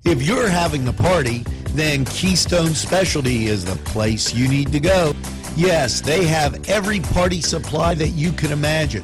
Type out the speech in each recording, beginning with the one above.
If you're having a party, then Keystone Specialty is the place you need to go. Yes, they have every party supply that you can imagine.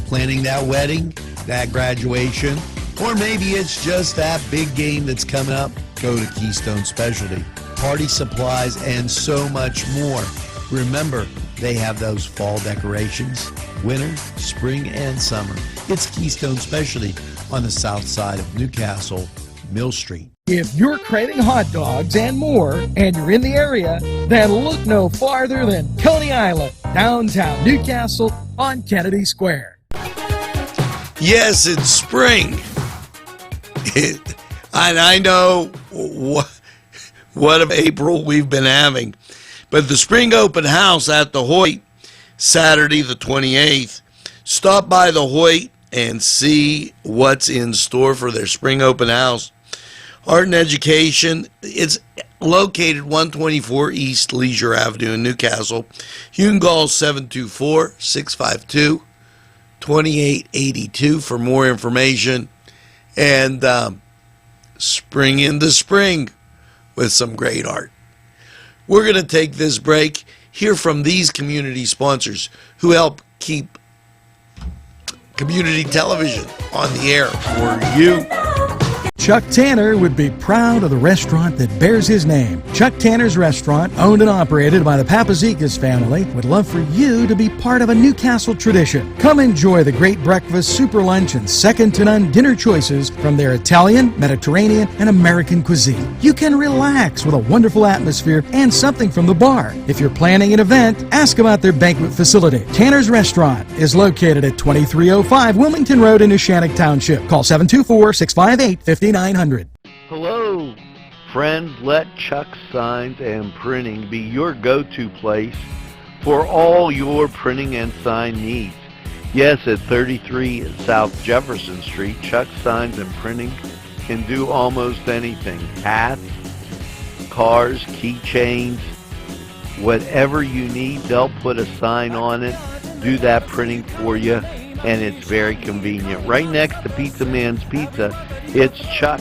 Planning that wedding, that graduation, or maybe it's just that big game that's coming up, go to Keystone Specialty. Party supplies and so much more. Remember, they have those fall decorations, winter, spring, and summer. It's Keystone Specialty on the south side of Newcastle, Mill Street. If you're craving hot dogs and more, and you're in the area, then look no farther than Coney Island, downtown Newcastle on Kennedy Square. Yes, it's spring. And I know what of April we've been having. But the spring open house at the Hoyt, Saturday the 28th, stop by the Hoyt and see what's in store for their spring open house. Art and Education, it's located 124 East Leisure Avenue in Newcastle. You can call 724-652-2882 for more information. And spring into spring with some great art. We're going to take this break, hear from these community sponsors who help keep community television on the air for you. Chuck Tanner would be proud of the restaurant that bears his name. Chuck Tanner's Restaurant, owned and operated by the Papazikas family, would love for you to be part of a Newcastle tradition. Come enjoy the great breakfast, super lunch, and second-to-none dinner choices from their Italian, Mediterranean, and American cuisine. You can relax with a wonderful atmosphere and something from the bar. If you're planning an event, ask about their banquet facility. Tanner's Restaurant is located at 2305 Wilmington Road in Neshannock Township. Call 724-658-5900. Hello, friends. Let Chuck Signs and Printing be your go-to place for all your printing and sign needs. Yes, at 33 South Jefferson Street, Chuck Signs and Printing can do almost anything. Hats, cars, keychains, whatever you need, they'll put a sign on it, do that printing for you, and it's very convenient. Right next to Pizza Man's Pizza, it's Chuck